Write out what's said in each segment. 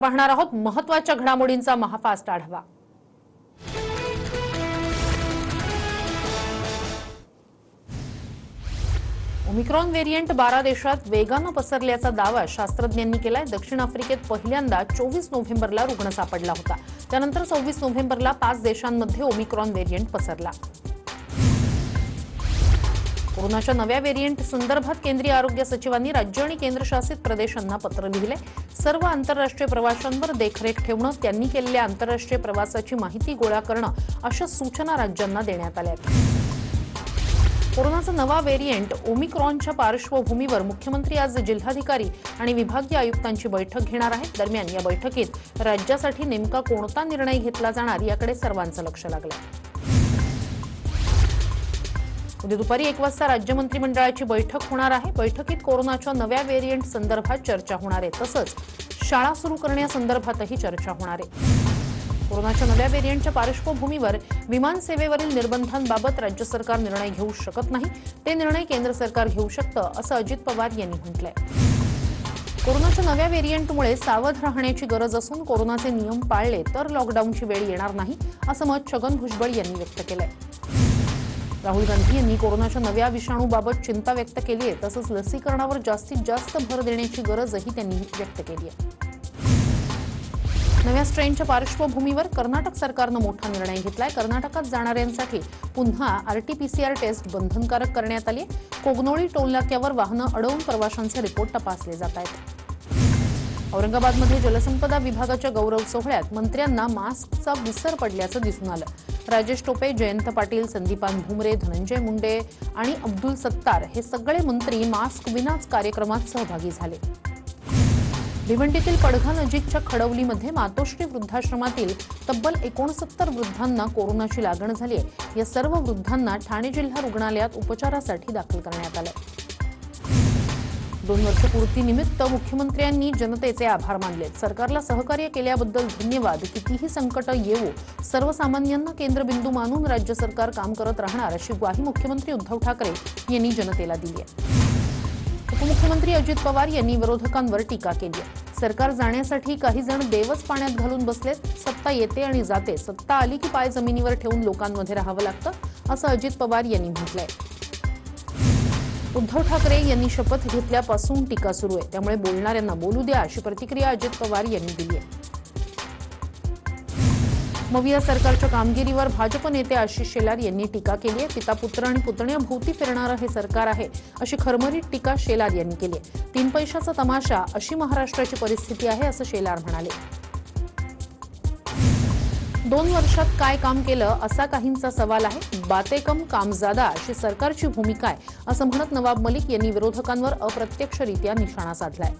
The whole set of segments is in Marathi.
पाहणार आहोत महत्त्वाच्या घडामोडींचा महाफास्ट आढावा। ओमिक्रॉन व्हेरिएंट 12 देशात वेगाने पसरल्याचा दावा शास्त्रज्ञांनी केलाय। दक्षिण आफ्रिकेत पहिल्यांदा 24 नोव्हेंबरला रुग्ण सापडला होता। त्यानंतर 26 नोव्हेंबरला 5 देशांमध्ये ओमिक्रॉन व्हेरिएंट पसरला। कोरोनाच्या नव्या व्हेरिएंट संदर्भात केंद्रीय आरोग्य सचिवांनी राज्य आणि केंद्रशासित प्रदेशांना पत्र लिहिले। सर्व आंतरराष्ट्रीय प्रवाशांवर देखरेख ठेवणं, त्यांनी केलेल्या आंतरराष्ट्रीय प्रवासाची माहिती गोळा करणं अशा सूचना राज्यांना देण्यात आल्या आहेत। कोरोनाचा नवा व्हेरिएंट ओमिक्रॉनच्या पार्श्वभूमीवर मुख्यमंत्री आज जिल्हाधिकारी आणि विभागीय आयुक्तांची बैठक घेणार आहेत। दरम्यान या बैठकीत राज्यासाठी नेमका कोणता निर्णय घेतला जाणार याकडे सर्वांचं लक्ष लागलंय। उद्या दुपारी 1 वाजता राज्य मंत्रिमंडळाची बैठक होणार आहे। बैठकीत कोरोनाच्या नव्या व्हेरिएंट संदर्भात चर्चा होणार आहे, तसंच शाळा सुरू करण्यासंदर्भातही चर्चा होणार आहे। कोरोनाच्या नव्या व्हेरिएंटच्या पार्श्वभूमीवर विमान सेवेवरील निर्बंधांबाबत राज्य सरकार निर्णय घेऊ शकत नाही, ते निर्णय केंद्र सरकार घेऊ शकतं असं अजित पवार यांनी म्हटलंय। कोरोनाच्या नव्या व्हेरिएंटमुळे सावध राहण्याची गरज असून कोरोनाचे नियम पाळले तर लॉकडाऊनची वेळ येणार नाही असं मत छगन भुजबळ यांनी व्यक्त केलंय। राहुल गांधी यांनी कोरोनाच्या नव्या विषाणूबाबत चिंता व्यक्त केली आहे, तसंच लसीकरणावर जास्तीत जास्त भर देण्याची गरजही त्यांनी व्यक्त केली आहे। नव्या स्ट्रेनच्या पार्श्वभूमीवर कर्नाटक सरकारनं मोठा निर्णय घेतलाय। कर्नाटकात जाणाऱ्यांसाठी पुन्हा आरटीपीसीआर टेस्ट बंधनकारक करण्यात आली आहे। कोगनोळी टोलनाक्यावर वाहनं अडवून प्रवाशांचे रिपोर्ट तपासले जात आहेत। औरंगाबादमध्ये जलसंपदा विभागाच्या गौरव सोहळ्यात मंत्र्यांना मास्कचा विसर पडल्याचं दिसून आलं। राजेश टोपे, जयंत पाटील, संदीपान भुमरे, धनंजय मुंडे आणि अब्दुल सत्तार हे सगळे मंत्री मास्क विनाच कार्यक्रमात सहभागी झाले। भिवंडीतील पडघा नजीकच्या खडवलीमध्ये मातोश्री वृद्धाश्रमातील तब्बल 69 वृद्धांना कोरोनाची लागण झाली आहे। या सर्व वृद्धांना ठाणे जिल्हा रुग्णालयात उपचारासाठी दाखल करण्यात आलं। 2 वर्ष पूर्तीनिमित्त मुख्यमंत्र्यांनी जनतेचे आभार मानले। सरकारला सहकार्य केल्याबद्दल धन्यवाद। कितीही संकट येवो, सर्वसामान्यांना केंद्रबिंदू मानून राज्य सरकार काम करत राहणार अशी ग्वाही मुख्यमंत्री उद्धव ठाकरे यांनी जनतेला दिली आहे। उपमुख्यमंत्री अजित पवार यांनी विरोधकांवर टीका केली आहे। सरकार जाण्यासाठी काही जण देवच पाण्यात घालून बसलेत। सत्ता येते आणि जाते, सत्ता आली की पाय जमिनीवर ठेवून लोकांमध्ये राहावं लागतं असं अजित पवार यांनी म्हटलंय। उद्धव ठाकरे यांनी शपथ घेतल्यापासून टीका सुरू आहे, त्यामुळे बोलणाऱ्यांना बोलू द्या अशी प्रतिक्रिया अजित पवार यांनी दिली आहे। मविया सरकारच्या कामगिरीवर भाजप नेते आशिष शेलार यांनी टीका केली आहे। पिता पुत्र आणि पुतण्याभोवती फिरणारं हे सरकार आहे अशी खरमरीत टीका शेलार यांनी केली आहे। 3 पैशाचा तमाशा अशी महाराष्ट्राची परिस्थिती आहे असं शेलार म्हणाले। 2 वर्षात काय काम केलं असा काहींचा सवाल आहे। बाते कम काम ज्यादा अशी सरकारची भूमिका आहे असं म्हणत नवाब मलिक यांनी विरोधकांवर अप्रत्यक्षरित्या निशाणा साधलाय।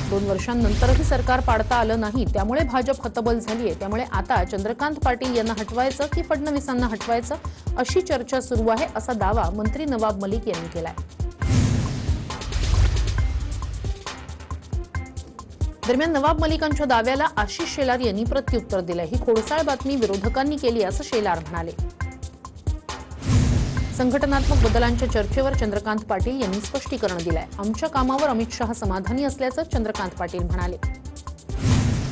2 वर्षांनंतरही सरकार पाडता आलं नाही, त्यामुळे भाजप हतबल झाली आहे। त्यामुळे आता चंद्रकांत पाटील यांना हटवायचं की फडणवीसांना हटवायचं अशी चर्चा सुरू आहे असा दावा मंत्री नवाब मलिक यांनी केलाय। दरम्यान नवाब मलिकांच्या दाव्याला आशिष शेलार यांनी प्रत्युत्तर दिलंय। ही खोडसाळ बातमी विरोधकांनी केली असं शेलार म्हणाले। संघटनात्मक बदलांच्या चर्चेवर चंद्रकांत पाटील यांनी स्पष्टीकरण दिलंय। आमच्या कामावर अमित शहा समाधानी असल्याचं चंद्रकांत पाटील म्हणाले।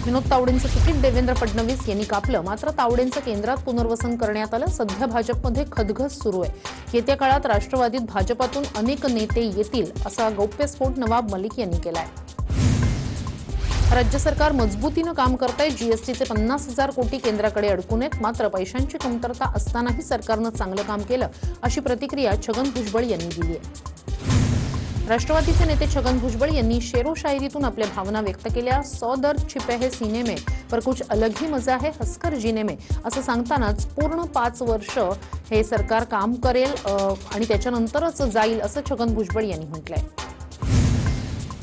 विनोद तावडेंचं तिकीट देवेंद्र फडणवीस यांनी कापलं, मात्र तावडेंचं केंद्रात पुनर्वसन करण्यात आलं। सध्या भाजपमध्ये खदगस सुरू आहे। येत्या काळात राष्ट्रवादीत भाजपातून अनेक नेते येतील असा गौप्यस्फोट नवाब मलिक यांनी केलाय। राज्य सरकार मजबूतीनं काम करतंय। जीएसटीचे 50,000 कोटी केंद्राकडे अडकून आहेत, मात्र पैशांची कमतरता असतानाही सरकारनं चांगलं काम केलं अशी प्रतिक्रिया छगन भुजबळ यांनी दिली आहे। राष्ट्रवादीचे नेते छगन भुजबळ यांनी शेरो शायरीतून आपल्या भावना व्यक्त केल्या। 100 दर्द छिपे है सीने में पर कुछ अलग ही मजा है हंसकर जीने में असं सांगतानाच पूर्ण 5 वर्ष हे सरकार काम करेल आणि त्याच्यानंतरच जाईल असं छगन भुजबळ यांनी म्हटलंय।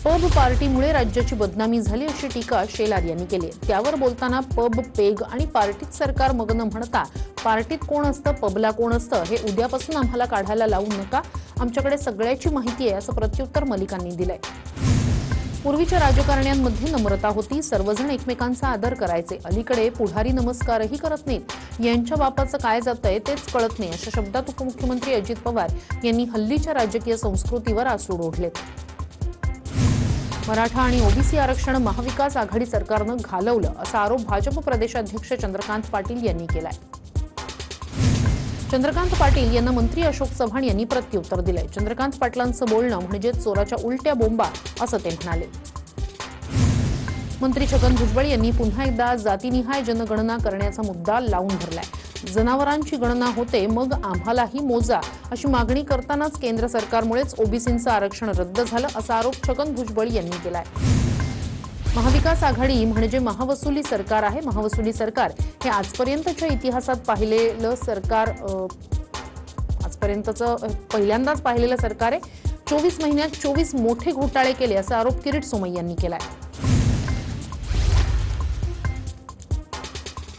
पब पार्टीमुळे राज्याची बदनामी झाली अशी टीका शेलार यांनी केली। त्यावर बोलताना पब, पेग आणि पार्टीत सरकार मग्न म्हणता पार्टीत कोण असतं, पबला कोण असतं हे उद्यापासून आम्हाला काढायला लावू नका, आमच्याकडे सगळ्याची माहिती आहे असं प्रत्युत्तर मलिकांनी दिलंय। पूर्वीच्या राजकारण्यांमध्ये नम्रता होती, सर्वजण एकमेकांचा आदर करायचे। अलीकडे पुढारी नमस्कारही करत नाहीत। यांच्या बापाचं काय जातंय तेच कळत नाही अशा शब्दात उपमुख्यमंत्री अजित पवार यांनी हल्लीच्या राजकीय संस्कृतीवर आसूड ओढलेत। मराठा आणि ओबीसी आरक्षण महाविकास आघाडी सरकारनं घालवलं असा आरोप भाजप प्रदेशाध्यक्ष चंद्रकांत पाटील यांनी केलाय। चंद्रकांत पाटील यांना मंत्री अशोक चव्हाण यांनी प्रत्युत्तर दिलंय। चंद्रकांत पाटलांचं बोलणं म्हणजे चोराच्या उलट्या बोंबा असं ते म्हणाले। मंत्री छगन भुजबळ यांनी पुन्हा एकदा जातीनिहाय जनगणना करण्याचा मुद्दा लावून धरलाय। जनावरांची गणना होते मग आम्हालाही मोजा अशी मागणी करतानाच केंद्र सरकारमुळेच ओबीसींचं आरक्षण रद्द झालं असा आरोप छगन भुजबळ यांनी केलाय। महाविकास आघाडी म्हणजे महावसुली सरकार आहे। महावसुली सरकार हे आजपर्यंतच्या इतिहासात पाहिलेलं सरकार पहिल्यांदाच पाहिलेलं सरकार आहे। 24 महिन्यात 24 मोठे घोटाळे केले असा आरोप किरीट सोमय्या यांनी केलाय।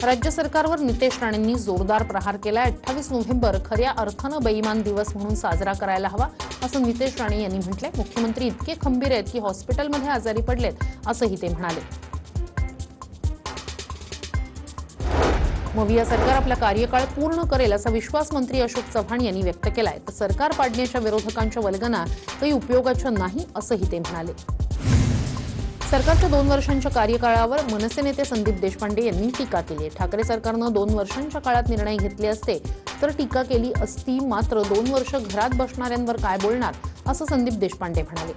राज्य सरकारवर नितेश राणेंनी जोरदार प्रहार केलाय। 28 नोव्हेंबर खऱ्या अर्थानं बेईमान दिवस म्हणून साजरा करायला हवा असं नितेश राणे यांनी म्हटलंय। मुख्यमंत्री इतके खंबीर आहेत की हॉस्पिटलमध्ये आजारी पडलेत असंही ते म्हणाले। मविया सरकार आपला कार्यकाळ पूर्ण करेल असा विश्वास मंत्री अशोक चव्हाण यांनी व्यक्त केलाय। तर सरकार पाडण्याच्या विरोधकांच्या वल्गना काही उपयोगाच्या नाही असंही ते म्हणाले। सरकारच्या 2 वर्षांच्या कार्यकाळावर मनसे नेते संदीप देशपांडे यांनी टीका केली आहे। ठाकरे सरकारनं 2 वर्षांच्या काळात निर्णय घेतले असते तर टीका केली असती, मात्र 2 वर्ष घरात बसणाऱ्यांवर काय बोलणार असं संदीप देशपांडे म्हणाले।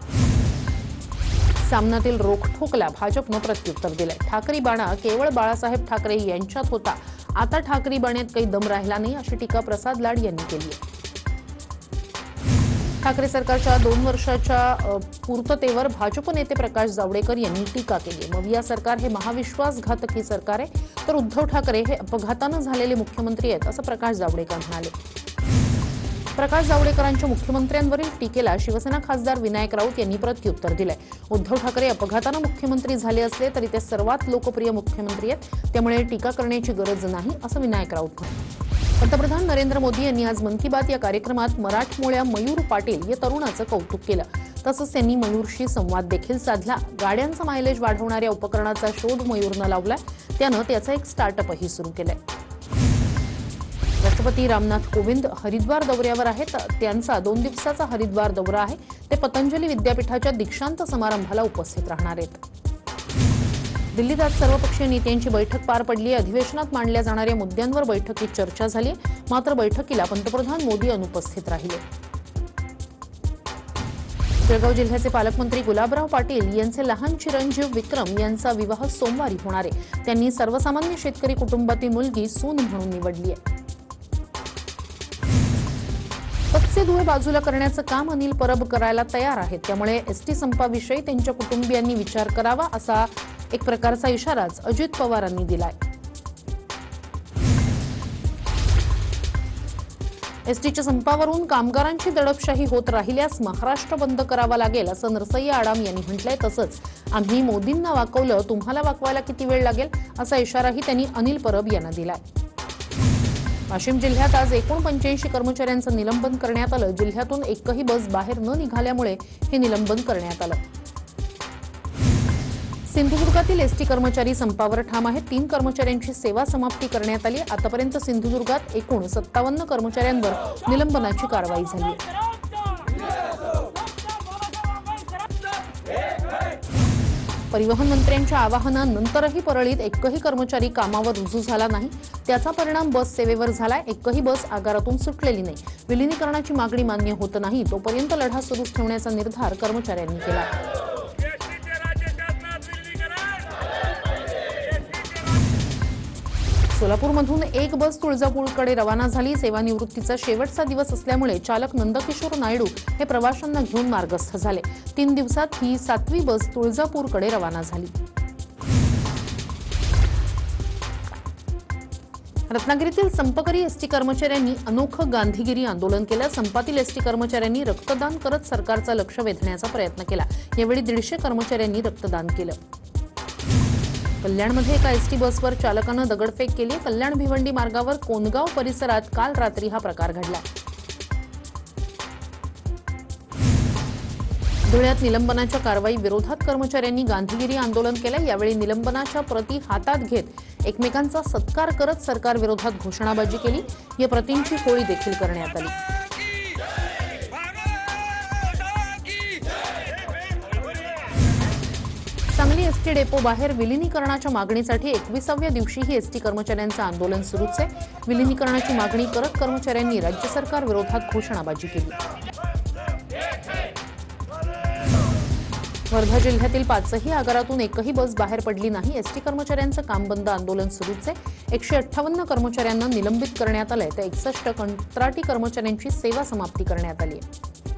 सामनातील रोखठोकला भाजपनं प्रत्युत्तर दिलंय। ठाकरी बाणा केवळ बाळासाहेब ठाकरे यांच्यात होता, आता ठाकरी बाण्यात काही दम राहिला नाही अशी टीका प्रसाद लाड यांनी केली आहे। ठाकरे सरकारच्या 2 वर्षाच्या पूर्ततेवर भाजप नेते प्रकाश जावडेकर यांनी टीका केली आहे। मविया सरकार हे महाविश्वासघातकी सरकार आहे तर उद्धव ठाकरे हे अपघातानं झालेले मुख्यमंत्री आहेत असं प्रकाश जावडेकर म्हणाले। प्रकाश जावडेकरांच्या मुख्यमंत्र्यांवरील टीकेला शिवसेना खासदार विनायक राऊत यांनी प्रत्युत्तर दिलंय। उद्धव ठाकरे अपघातानं मुख्यमंत्री झाले असले तरी ते सर्वात लोकप्रिय मुख्यमंत्री आहेत, त्यामुळे टीका करण्याची गरज नाही असं विनायक राऊत म्हणाले। पंतप्रधान नरेंद्र मोदी यांनी आज मन की बात या कार्यक्रमात मराठमोळ्या मयूर पाटील या तरुणाचं कौतुक केलं। तसंच त्यांनी मयूरशी संवाद देखील साधला। गाड्यांचं मायलेज वाढवणाऱ्या उपकरणाचा शोध मयूरनं लावलाय, त्यानं त्याचं एक स्टार्टअपही सुरू केलंय। राष्ट्रपती रामनाथ कोविंद हरिद्वार दौऱ्यावर आहेत। त्यांचा 2 दिवसाचा हरिद्वार दौरा आहे। ते पतंजली विद्यापीठाच्या दीक्षांत समारंभाला उपस्थित राहणार आहेत। दिल्लीत आज सर्वपक्षीय नेत्यांची बैठक पार पडली। अधिवेशनात मांडल्या जाणाऱ्या मुद्द्यांवर बैठकीत चर्चा झाली, मात्र बैठकीला पंतप्रधान मोदी अनुपस्थित राहिले। जळगाव जिल्ह्याचे पालकमंत्री गुलाबराव पाटील यांचे लहान चिरंजीव विक्रम यांचा विवाह सोमवारी होणार आहे। त्यांनी सर्वसामान्य शेतकरी कुटुंबातील मुलगी सून म्हणून निवडली आहे। पक्षे दुवे बाजूला करण्याचं काम अनिल परब करायला तयार आहेत, त्यामुळे एसटी संपाविषयी त्यांच्या कुटुंबियांनी विचार करावा असा एक प्रकारचा इशाराच अजित पवारांनी दिलाय। एसटीच्या संपावरून कामगारांची दडपशाही होत राहिल्यास महाराष्ट्र बंद करावा लागेल असं नरसय्या आडाम यांनी म्हटलंय। तसंच आम्ही मोदींना वाकवलं, तुम्हाला वाकवायला किती वेळ लागेल असा इशाराही त्यांनी अनिल परब यांना दिलाय। वाशिम जिल्ह्यात आज 85 कर्मचाऱ्यांचं निलंबन करण्यात आलं। जिल्ह्यातून एकही बस बाहेर न निघाल्यामुळे हे निलंबन करण्यात आलं। सिंधुदुर्गातील एसटी कर्मचारी संपावर ठाम आहेत। 3 कर्मचाऱ्यांची सेवा समाप्ती करण्यात आली। आतापर्यंत सिंधुदुर्गात एकूण 57 कर्मचाऱ्यांवर निलंबनाची कारवाई झाली आहे। परिवहन मंत्र्यांच्या आवाहनानंतरही परळीत एकही कर्मचारी कामावर रुजू झाला नाही। त्याचा परिणाम बस सेवेवर झालाय। एकही बस आगारातून सुटलेली नाही। विलिनीकरणाची मागणी मान्य होत नाही तोपर्यंत लढा सुरूच ठेवण्याचा निर्धार कर्मचाऱ्यांनी केला। सोलापूरमधून एक बस तुळजापूरकडे रवाना झाली। सेवानिवृत्तीचा शेवटचा दिवस असल्यामुळे चालक नंदकिशोर नायडू हे प्रवाशांना घेऊन मार्गस्थ झाले। 3 दिवसात ही 7वी बस तुळजापूरकडे रवाना झाली। रत्नागिरीतील संपकरी एसटी कर्मचाऱ्यांनी अनोखं गांधीगिरी आंदोलन केलं। संपातील एसटी कर्मचाऱ्यांनी रक्तदान करत सरकारचं लक्ष वेधण्याचा प्रयत्न केला। यावेळी 150 कर्मचाऱ्यांनी रक्तदान केलं। कल्याणमध्ये एका एसटी बसवर चालकानं दगडफेक केली। कल्याण भिवंडी मार्गावर कोनगाव परिसरात काल रात्री हा प्रकार घडला। धुळ्यात निलंबनाच्या कारवाई विरोधात कर्मचाऱ्यांनी गांधीगिरी आंदोलन केलं। यावेळी निलंबनाच्या प्रती हातात घेत एकमेकांचा सत्कार करत सरकार विरोधात घोषणाबाजी केली। या प्रतींची होळी देखील करण्यात आली। एसटी डेपो बाहेर विलिनीकरणाच्या मागणीसाठी 21व्या दिवशीही एसटी कर्मचाऱ्यांचं आंदोलन सुरूच आहे। विलिनीकरणाची मागणी करत कर्मचाऱ्यांनी राज्य सरकार विरोधात घोषणाबाजी केली। वर्धा जिल्ह्यातील 5ही आगारातून एकही बस बाहेर पडली नाही। एसटी कर्मचाऱ्यांचं काम बंद आंदोलन सुरूच आहे। 158 कर्मचाऱ्यांना निलंबित करण्यात आलंय, तर 61 कंत्राटी कर्मचाऱ्यांची सेवा समाप्ती करण्यात आली आहे।